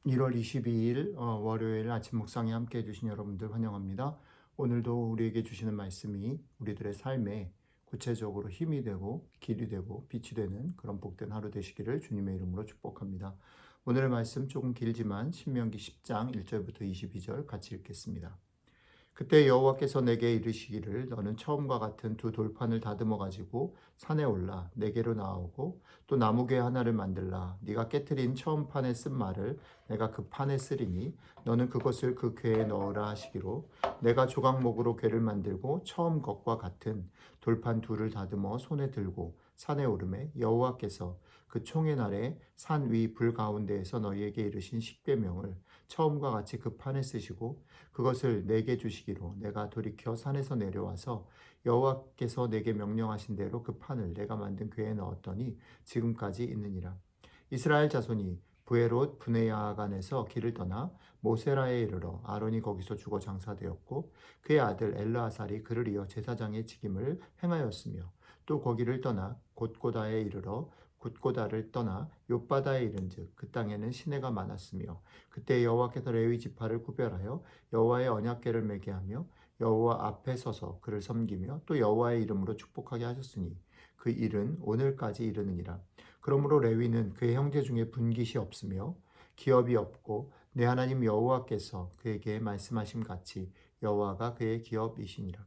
1월 22일 월요일 아침 묵상에 함께 해주신 여러분들 환영합니다. 오늘도 우리에게 주시는 말씀이 우리들의 삶에 구체적으로 힘이 되고 길이 되고 빛이 되는 그런 복된 하루 되시기를 주님의 이름으로 축복합니다. 오늘의 말씀 조금 길지만 신명기 10장 1절부터 22절 같이 읽겠습니다. 그때 여호와께서 내게 이르시기를 너는 처음과 같은 두 돌판을 다듬어 가지고 산에 올라 내게로 나오고 또 나무괴 하나를 만들라. 네가 깨트린 처음 판에 쓴 말을 내가 그 판에 쓰리니 너는 그것을 그 궤에 넣으라 하시기로 내가 조각목으로 궤를 만들고 처음 것과 같은 돌판 둘을 다듬어 손에 들고 산에 오르매 여호와께서 그 총의 날에 산 위 불 가운데에서 너희에게 이르신 십계명을 처음과 같이 그 판에 쓰시고 그것을 내게 주시기로 내가 돌이켜 산에서 내려와서 여호와께서 내게 명령하신 대로 그 판을 내가 만든 궤에 넣었더니 지금까지 있느니라. 이스라엘 자손이 부에롯 브네야간에서 길을 떠나 모세라에 이르러 아론이 거기서 죽어 장사되었고 그의 아들 엘르아살이 그를 이어 제사장의 직임을 행하였으며 또 거기를 떠나 곧고다에 이르러 굿고다를 떠나 욥바다에 이른즉 그 땅에는 시내가 많았으며 그때 여호와께서 레위 지파를 구별하여 여호와의 언약궤를 매게 하며 여호와 앞에 서서 그를 섬기며 또 여호와의 이름으로 축복하게 하셨으니 그 일은 오늘까지 이르느니라. 그러므로 레위는 그의 형제 중에 분깃이 없으며 기업이 없고 내 하나님 여호와께서 그에게 말씀하심 같이 여호와가 그의 기업이시니라.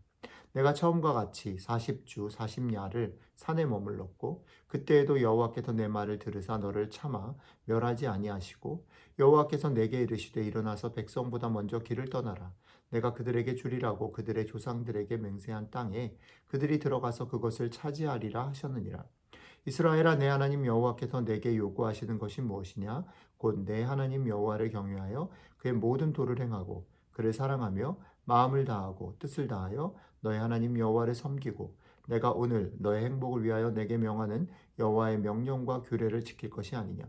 내가 처음과 같이 40주 40야를 산에 머물렀고 그때에도 여호와께서 내 말을 들으사 너를 참아 멸하지 아니하시고 여호와께서 내게 이르시되 일어나서 백성보다 먼저 길을 떠나라. 내가 그들에게 주리라고 그들의 조상들에게 맹세한 땅에 그들이 들어가서 그것을 차지하리라 하셨느니라. 이스라엘아 내 하나님 여호와께서 내게 요구하시는 것이 무엇이냐? 곧 내 하나님 여호와를 경외하여 그의 모든 도를 행하고 그를 사랑하며 마음을 다하고 뜻을 다하여 너의 하나님 여호와를 섬기고 내가 오늘 너의 행복을 위하여 내게 명하는 여호와의 명령과 규례를 지킬 것이 아니냐.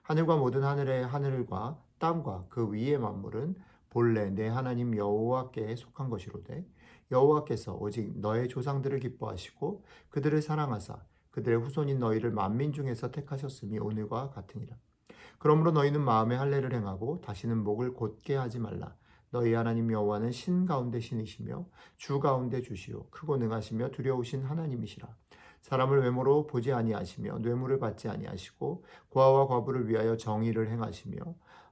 하늘과 모든 하늘의 하늘과 땅과 그 위의 만물은 본래 내 하나님 여호와께 속한 것이로되 여호와께서 오직 너의 조상들을 기뻐하시고 그들을 사랑하사 그들의 후손인 너희를 만민 중에서 택하셨음이 오늘과 같으니라. 그러므로 너희는 마음에 할례를 행하고 다시는 목을 곧게 하지 말라. 너희 하나님 여호와는 신 가운데 신이시며 주 가운데 주시오 크고 능하시며 두려우신 하나님이시라. 사람을 외모로 보지 아니하시며 뇌물을 받지 아니하시고 고아와 과부를 위하여 정의를 행하시며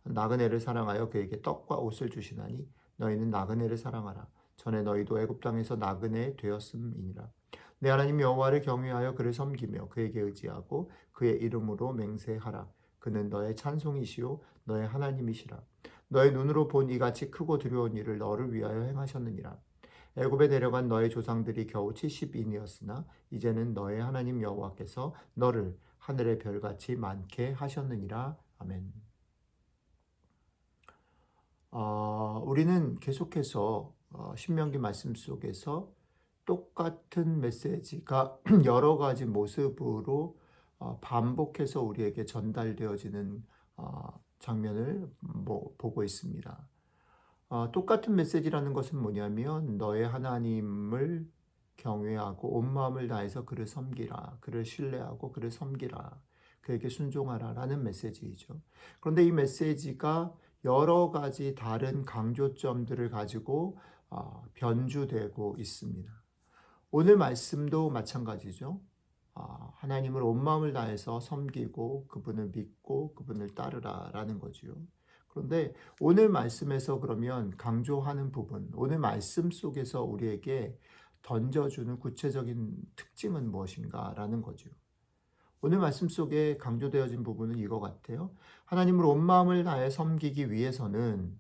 나그네를 사랑하여 그에게 떡과 옷을 주시나니 너희는 나그네를 사랑하라. 전에 너희도 애굽 땅에서 나그네 되었음이니라. 내 하나님 여호와를 경외하여 그를 섬기며 그에게 의지하고 그의 이름으로 맹세하라. 그는 너의 찬송이시요 너의 하나님이시라. 너의 눈으로 본 이같이 크고 두려운 일을 너를 위하여 행하셨느니라. 애굽에 데려간 너의 조상들이 겨우 70인이었으나 이제는 너의 하나님 여호와께서 너를 하늘의 별같이 많게 하셨느니라. 아멘. 우리는 계속해서 신명기 말씀 속에서 똑같은 메시지가 여러 가지 모습으로 반복해서 우리에게 전달되어지는 장면을 보고 있습니다. 똑같은 메시지라는 것은 뭐냐면 너의 하나님을 경외하고 온 마음을 다해서 그를 섬기라. 그를 신뢰하고 그를 섬기라. 그에게 순종하라 라는 메시지이죠. 그런데 이 메시지가 여러 가지 다른 강조점들을 가지고 변주되고 있습니다. 오늘 말씀도 마찬가지죠. 하나님을 온 마음을 다해서 섬기고 그분을 믿고 그분을 따르라 라는 거죠. 그런데 오늘 말씀에서 그러면 강조하는 부분, 오늘 말씀 속에서 우리에게 던져주는 구체적인 특징은 무엇인가 라는 거죠. 오늘 말씀 속에 강조되어진 부분은 이거 같아요. 하나님을 온 마음을 다해 섬기기 위해서는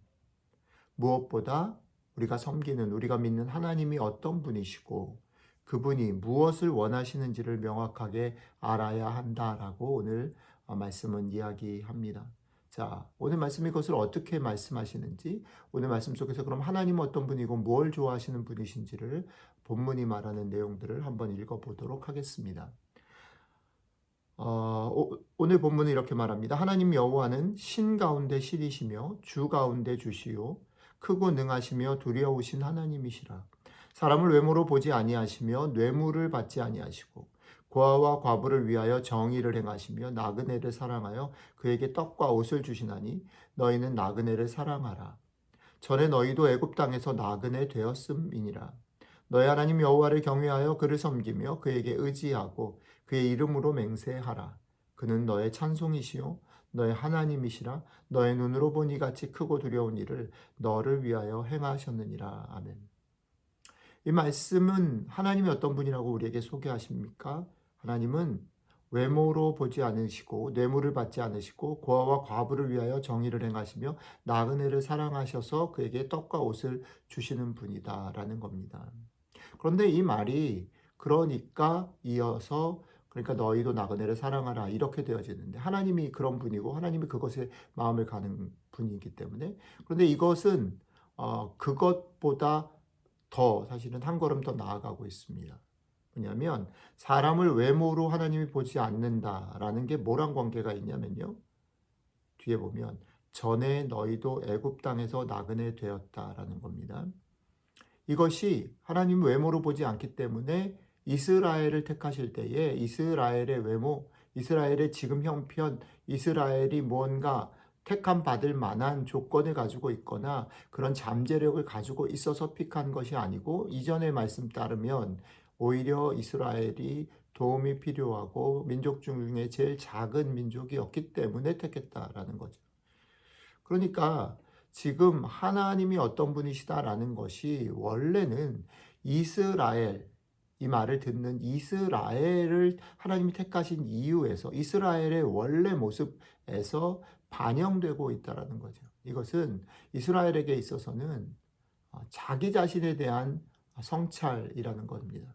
무엇보다 우리가 믿는 하나님이 어떤 분이시고 그분이 무엇을 원하시는지를 명확하게 알아야 한다라고 오늘 말씀은 이야기합니다. 자, 오늘 말씀이 그것을 어떻게 말씀하시는지, 오늘 말씀 속에서 그럼 하나님은 어떤 분이고 뭘 좋아하시는 분이신지를 본문이 말하는 내용들을 한번 읽어보도록 하겠습니다. 오늘 본문은 이렇게 말합니다. 하나님 여호와는 신 가운데 신이시며 주 가운데 주시요 크고 능하시며 두려우신 하나님이시라. 사람을 외모로 보지 아니하시며 뇌물을 받지 아니하시고 고아와 과부를 위하여 정의를 행하시며 나그네를 사랑하여 그에게 떡과 옷을 주시나니 너희는 나그네를 사랑하라. 전에 너희도 애굽 땅에서 나그네 되었음이니라. 너희 하나님 여호와를 경외하여 그를 섬기며 그에게 의지하고 그의 이름으로 맹세하라. 그는 너의 찬송이시요 너의 하나님이시라. 너의 눈으로 본 이같이 크고 두려운 일을 너를 위하여 행하셨느니라. 아멘. 이 말씀은 하나님이 어떤 분이라고 우리에게 소개하십니까? 하나님은 외모로 보지 않으시고 뇌물을 받지 않으시고 고아와 과부를 위하여 정의를 행하시며 나그네를 사랑하셔서 그에게 떡과 옷을 주시는 분이다라는 겁니다. 그런데 이 말이 그러니까 이어서 그러니까 너희도 나그네를 사랑하라 이렇게 되어지는데 하나님이 그런 분이고 하나님이 그것에 마음을 가는 분이기 때문에 그런데 이것은 그것보다 더 사실은 한 걸음 더 나아가고 있습니다. 뭐냐면 사람을 외모로 하나님이 보지 않는다라는 게 뭐랑 관계가 있냐면요. 뒤에 보면 전에 너희도 애굽 땅에서 나그네 되었다라는 겁니다. 이것이 하나님 외모로 보지 않기 때문에 이스라엘을 택하실 때에 이스라엘의 외모, 이스라엘의 지금 형편, 이스라엘이 뭔가 택함 받을 만한 조건을 가지고 있거나 그런 잠재력을 가지고 있어서 픽한 것이 아니고 이전의 말씀 따르면 오히려 이스라엘이 도움이 필요하고 민족 중에 제일 작은 민족이었기 때문에 택했다라는 거죠. 그러니까 지금 하나님이 어떤 분이시다라는 것이 원래는 이스라엘, 이 말을 듣는 이스라엘을 하나님이 택하신 이유에서 이스라엘의 원래 모습에서 반영되고 있다라는 거죠. 이것은 이스라엘에게 있어서는 자기 자신에 대한 성찰이라는 겁니다.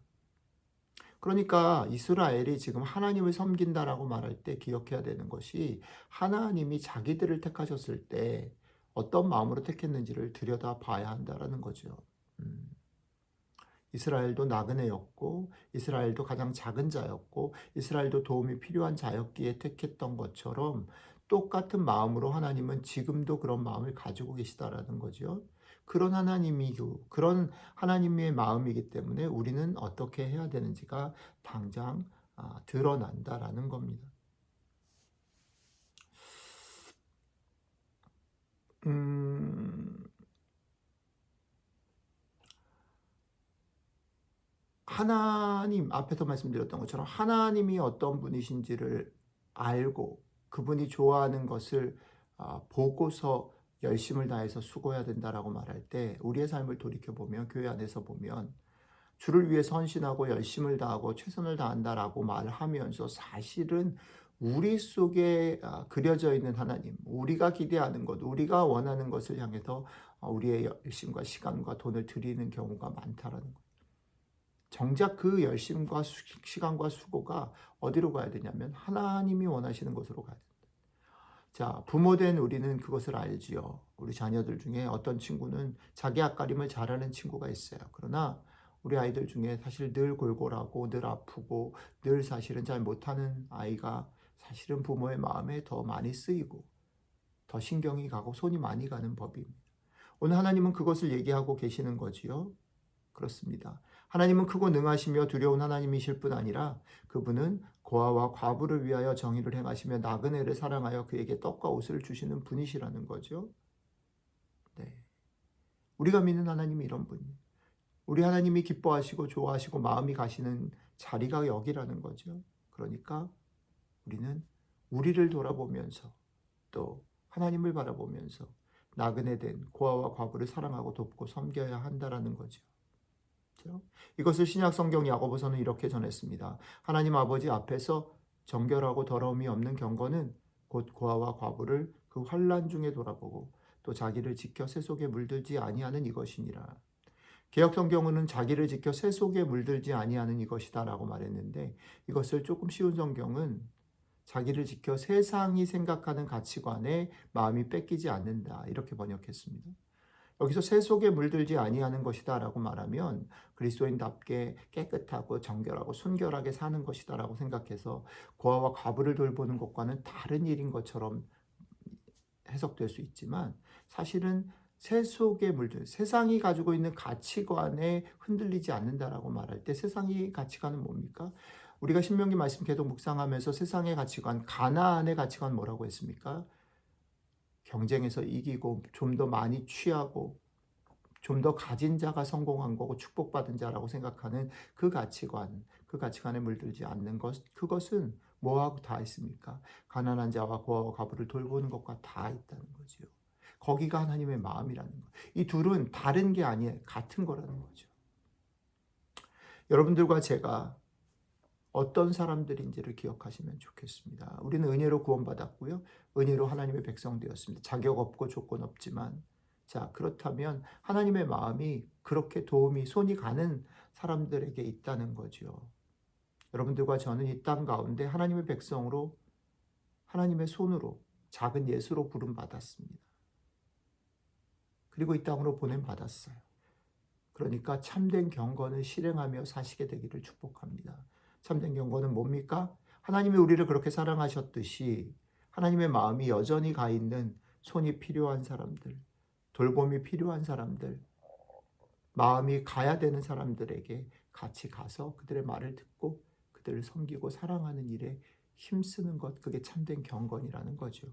그러니까 이스라엘이 지금 하나님을 섬긴다라고 말할 때 기억해야 되는 것이 하나님이 자기들을 택하셨을 때 어떤 마음으로 택했는지를 들여다 봐야 한다라는 거죠. 이스라엘도 나그네였고 이스라엘도 가장 작은 자였고 이스라엘도 도움이 필요한 자였기에 택했던 것처럼 똑같은 마음으로 하나님은 지금도 그런 마음을 가지고 계시다라는 거죠. 그런 하나님의 마음이기 때문에 우리는 어떻게 해야 되는지가 당장 드러난다라는 겁니다. 하나님 앞에서 말씀드렸던 것처럼 하나님이 어떤 분이신지를 알고 그분이 좋아하는 것을 보고서 열심을 다해서 수고해야 된다라고 말할 때 우리의 삶을 돌이켜보면 교회 안에서 보면 주를 위해 헌신하고 열심을 다하고 최선을 다한다라고 말하면서 사실은 우리 속에 그려져 있는 하나님, 우리가 기대하는 것, 우리가 원하는 것을 향해서 우리의 열심과 시간과 돈을 들이는 경우가 많다라는 것. 정작 그 열심과 시간과 수고가 어디로 가야 되냐면 하나님이 원하시는 곳으로 가야 된다. 자, 부모된 우리는 그것을 알지요. 우리 자녀들 중에 어떤 친구는 자기 앞가림을 잘하는 친구가 있어요. 그러나 우리 아이들 중에 사실 늘 골골하고 늘 아프고 늘 사실은 잘 못하는 아이가 사실은 부모의 마음에 더 많이 쓰이고 더 신경이 가고 손이 많이 가는 법입니다. 오늘 하나님은 그것을 얘기하고 계시는 거지요. 그렇습니다. 하나님은 크고 능하시며 두려운 하나님이실 뿐 아니라 그분은 고아와 과부를 위하여 정의를 행하시며 나그네를 사랑하여 그에게 떡과 옷을 주시는 분이시라는 거죠. 네. 우리가 믿는 하나님이 이런 분이에요. 우리 하나님이 기뻐하시고 좋아하시고 마음이 가시는 자리가 여기라는 거죠. 그러니까 우리는 우리를 돌아보면서 또 하나님을 바라보면서 나그네된 고아와 과부를 사랑하고 돕고 섬겨야 한다라는 거죠. 이것을 신약 성경 야고보서는 이렇게 전했습니다. 하나님 아버지 앞에서 정결하고 더러움이 없는 경건은 곧 고아와 과부를 그 환난 중에 돌아보고 또 자기를 지켜 새 속에 물들지 아니하는 이것이니라. 개역 성경은 자기를 지켜 새 속에 물들지 아니하는 이것이다라고 말했는데 이것을 조금 쉬운 성경은 자기를 지켜 세상이 생각하는 가치관에 마음이 뺏기지 않는다 이렇게 번역했습니다. 여기서 새 속에 물들지 아니하는 것이다라고 말하면 그리스도인답게 깨끗하고 정결하고 순결하게 사는 것이다라고 생각해서 고아와 과부를 돌보는 것과는 다른 일인 것처럼 해석될 수 있지만 사실은 새 속에 물들, 세상이 가지고 있는 가치관에 흔들리지 않는다라고 말할 때 세상의 가치관은 뭡니까? 우리가 신명기 말씀 계속 묵상하면서 세상의 가치관, 가나안의 가치관 뭐라고 했습니까? 경쟁에서 이기고 좀 더 많이 취하고 좀 더 가진 자가 성공한 거고 축복받은 자라고 생각하는 그 가치관, 그 가치관에 물들지 않는 것, 그것은 뭐하고 다 있습니까? 가난한 자와 고아와 과부를 돌보는 것과 다 있다는 거지요. 거기가 하나님의 마음이라는 것. 이 둘은 다른 게 아니에요. 같은 거라는 거죠. 여러분들과 제가 어떤 사람들인지를 기억하시면 좋겠습니다. 우리는 은혜로 구원받았고요. 은혜로 하나님의 백성 되었습니다. 자격 없고 조건 없지만, 자, 그렇다면 하나님의 마음이 그렇게 도움이 손이 가는 사람들에게 있다는 거죠. 여러분들과 저는 이 땅 가운데 하나님의 백성으로 하나님의 손으로 작은 예수로 부름 받았습니다. 그리고 이 땅으로 보냄 받았어요. 그러니까 참된 경건을 실행하며 사시게 되기를 축복합니다. 참된 경건은 뭡니까? 하나님이 우리를 그렇게 사랑하셨듯이 하나님의 마음이 여전히 가 있는 손이 필요한 사람들, 돌봄이 필요한 사람들, 마음이 가야 되는 사람들에게 같이 가서 그들의 말을 듣고 그들을 섬기고 사랑하는 일에 힘쓰는 것, 그게 참된 경건이라는 거죠.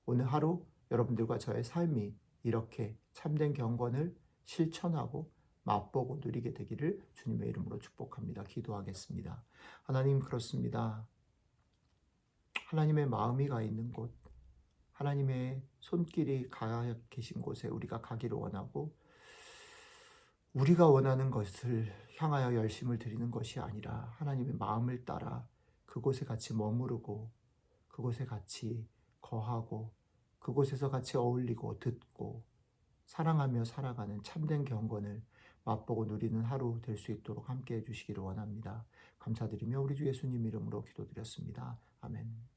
오늘 하루 여러분들과 저의 삶이 이렇게 참된 경건을 실천하고 맛보고 누리게 되기를 주님의 이름으로 축복합니다. 기도하겠습니다. 하나님, 그렇습니다. 하나님의 마음이 가 있는 곳, 하나님의 손길이 가 계신 곳에 우리가 가기를 원하고, 우리가 원하는 것을 향하여 열심을 드리는 것이 아니라 하나님의 마음을 따라 그곳에 같이 머무르고 그곳에 같이 거하고 그곳에서 같이 어울리고 듣고 사랑하며 살아가는 참된 경건을 맛보고 누리는 하루 될 수 있도록 함께해 주시기를 원합니다. 감사드리며 우리 주 예수님 이름으로 기도드렸습니다. 아멘.